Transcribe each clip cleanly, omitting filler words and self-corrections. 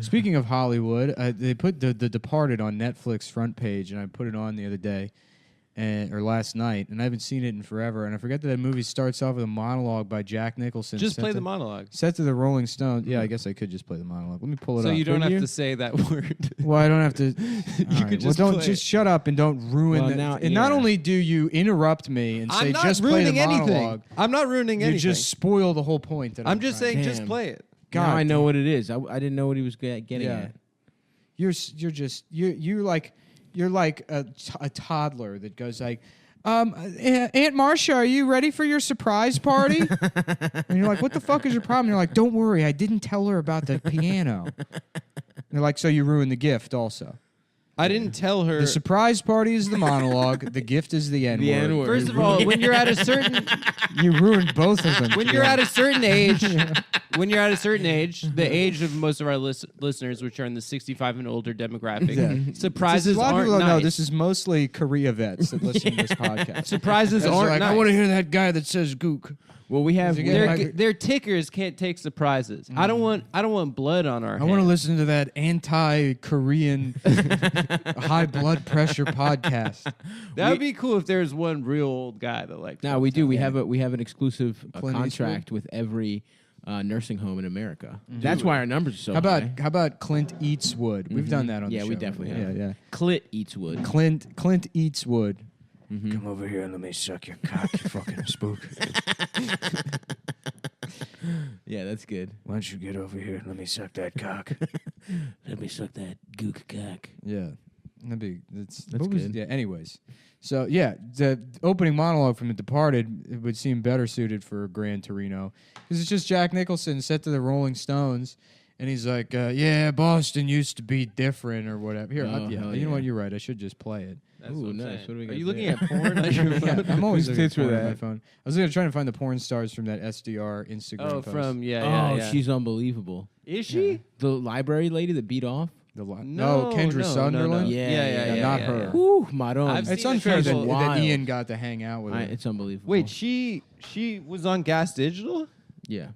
Speaking of Hollywood, they put the Departed on Netflix front page, and I put it on the other day, or last night, and I haven't seen it in forever. And I forget that movie starts off with a monologue by Jack Nicholson. Just play the monologue. Set to the Rolling Stones. Yeah, I guess I could just play the monologue. Let me pull it up. So you don't have to say that word. Well, I don't have to. You could just don't play just it. shut up and don't ruin Well, it. now- And not only do you interrupt me and say just play the monologue, I'm not ruining you anything. just spoil the whole point. That I'm just saying, just Damn. play it. Now I know what it is. I didn't know what he was getting at. You're like a toddler that goes like, Aunt Marcia, are you ready for your surprise party? And you're like, what the fuck is your problem? You're like, don't worry, I didn't tell her about the piano. And they're like, so you ruined the gift also. I didn't tell her. The surprise party is the monologue. The gift is the N-word. The N-word. First of all, when you're at a certain You ruined both of them. when you're at a certain age, the age of most of our listeners, which are in the 65 and older demographic, surprises a lot of aren't people don't know nice. this is mostly Korea vets that listen to this podcast. Surprises It's aren't like, nice. I want to hear that guy that says gook. Well, we have. Their tickers can't take surprises. I don't want blood on our I want to listen to that anti-Korean high blood pressure podcast. That would be cool if there was one real old guy that liked. No, we do. We have an exclusive Clint contract with every nursing home in America. That's why our numbers are so How high. about Clint Eats Wood? We've done that on the show. Yeah, we definitely have. Yeah. Clit eats wood. Clint Eats Wood. Come over here and let me suck your cock, you fucking spook. Yeah, that's good. Why don't you get over here and let me suck that cock? Let me suck that gook cock. Yeah. That's good. Yeah, anyways. So, yeah, the opening monologue from The Departed it would seem better suited for Gran Torino because it's just Jack Nicholson set to the Rolling Stones, and he's like, yeah, Boston used to be different or whatever. Here, you know what? You're right. I should just play it. That's Ooh, what I'm nice. saying. What do we Are got you looking there? at porn on your phone? I'm always Whose looking at tits were porn on that? my phone. I was trying to find the porn stars from that SDR Instagram Oh, post. from Oh, yeah. she's unbelievable. Is she? The library lady that beat off? No, Kendra Sunderland? No. Yeah, not her. Whew, Maron. I've It's seen unfair the that wild. Ian got to hang out with her. It's unbelievable. Wait, she was on Gas Digital? Yeah.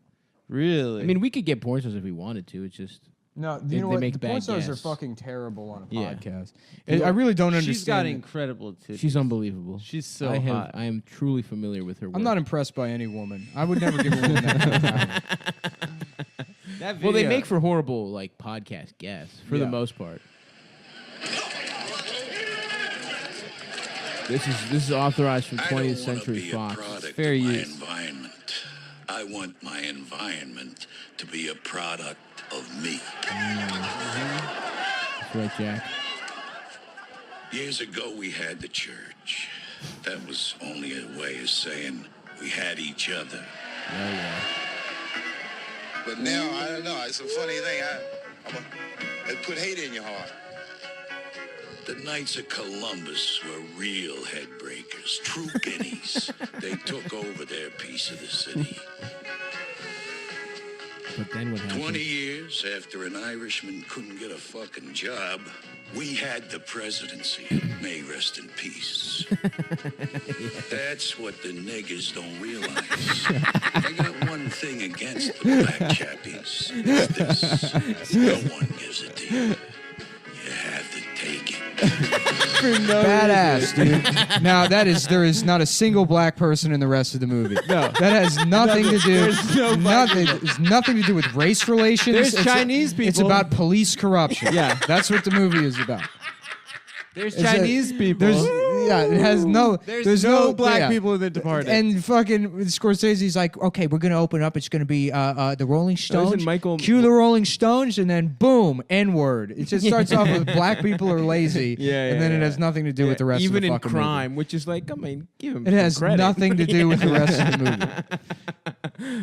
Really? I mean, we could get porn stars if we wanted to. It's just... No, They- you know they what? make The bad porn stars are gas. fucking terrible on a Yeah. podcast. I really don't understand. she's got it. incredible titties. She's unbelievable. She's so I hot. am truly familiar with her work. I'm not impressed by any woman. I would never give a woman that kind of power. That video, Well, they make for horrible like podcast guests for the Yeah. most part. This is authorized from 20th Century Fox. Fair of my use. environment. I want my environment to be a product of me. That's right, Jack. Years ago, we had the church. That was only a way of saying we had each other. Oh yeah. But now, I don't know. It's a funny thing. It put hate in your heart. The Knights of Columbus were real headbreakers, true guineas. They took over their piece of the city. But then what happened? 20 years after an Irishman couldn't get a fucking job, we had the presidency. May rest in peace. That's what the niggers don't realize. I got one thing against the black chappies. It's this. No one gives it to you. You have to take it. Badass, dude. Now there is not a single black person in the rest of the movie. No, that has nothing to do. It's nothing to do with race relations. There's It's Chinese people. It's about police corruption. Yeah. That's what the movie is about. There's It's Chinese people. it has no. There's no black yeah. people in The Departed. And fucking Scorsese's like, okay, we're gonna open up. It's gonna be the Rolling Stones. Michael- Cue the Rolling Stones, and then boom, N-word. It just starts off with black people are lazy, and then it has nothing to do with the rest Even of the in fucking crime, which is like, I mean, give him movie. It some has credit. nothing to do with the rest of the movie.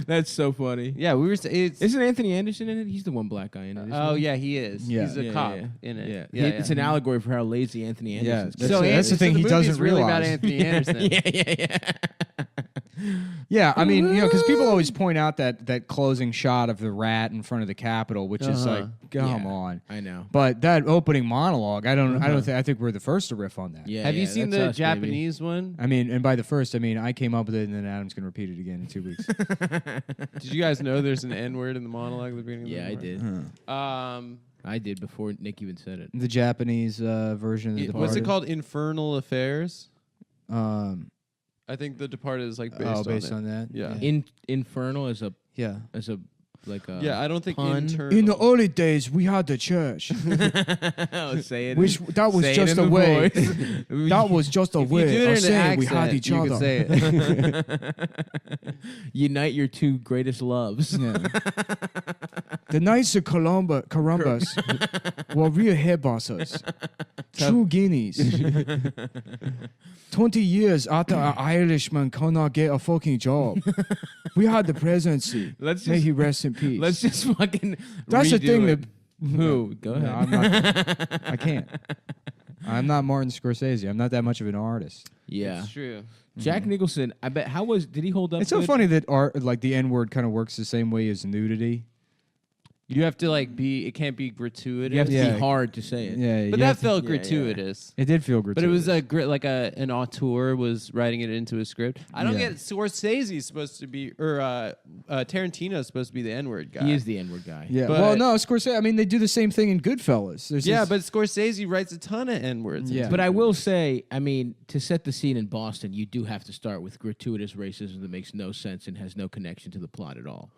That's so funny. yeah, we were. Isn't Anthony Anderson in it? He's the one black guy in it. isn't Oh he? yeah, he is. Yeah. He's a cop in it. Yeah. It's an allegory for how lazy Anthony Anderson is. That's the thing he movie's doesn't really realize. about Anthony Anderson. yeah. Yeah, I mean, because people always point out that closing shot of the rat in front of the Capitol, which is like, come Yeah, on. I know. But that opening monologue, I think we're the first to riff on that. Yeah. Have you seen that's the us, baby. Japanese one? I mean, and by the first, I mean I came up with it, and then Adam's gonna repeat it again in 2 weeks. Did you guys know there's an N-word in the monologue at the beginning? Yeah, I of the did. did. I did before Nick even said it. The Japanese version of the What's it Departed. called? Infernal Affairs. Um, I think the Departed is like based on that. Yeah. Infernal is a Yeah. like a Yeah, I don't think pun. internal. In the early days, we had the church, Oh, say it. which that was Say it just in a the way. voice. That was just a If you way do it of in an saying we accent, had each you other. could say it. Unite your two greatest loves. Yeah. The Knights of Columbus were real head bosses, true guineas. 20 years after an Irishman cannot get a fucking job, we had the presidency. Let's May just- he rest in peace. Let's just fucking. That's the redo thing it. that. Who? Go ahead. No, I'm not. I can't. I'm not Martin Scorsese. I'm not that much of an artist. Yeah. It's true. Jack Nicholson. I bet. Did he hold up? It's so good? funny that art, like the N word, kind of works the same way as nudity. You have to like be. It can't be gratuitous. You have to Yeah. be hard to say it. Yeah, But you that have to- felt yeah, yeah. gratuitous. It did feel gratuitous. But it was an auteur was writing it into a script. I don't Yeah. get Scorsese's supposed to be or Tarantino's supposed to be the N-word guy. He is the N-word guy. Yeah. But- Well, no, Scorsese. I mean, they do the same thing in Goodfellas. There's Yeah, this- but Scorsese writes a ton of N-words. Yeah. But I will say, I mean, to set the scene in Boston, you do have to start with gratuitous racism that makes no sense and has no connection to the plot at all.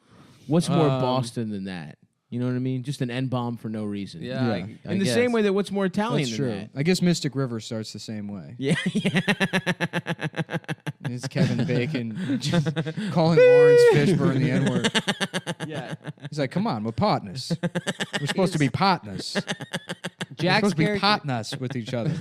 What's more Boston than that? You know what I mean? Just an N-bomb for no reason. Yeah. Yeah. I In the guess. same way that what's more Italian that's than true. that? I guess Mystic River starts the same way. Yeah. It's Kevin Bacon just calling Lawrence Fishburne the N word. Yeah. He's like, "Come on, we're partners. We're supposed to be partners. We're Jack's supposed to be character. partners with each other."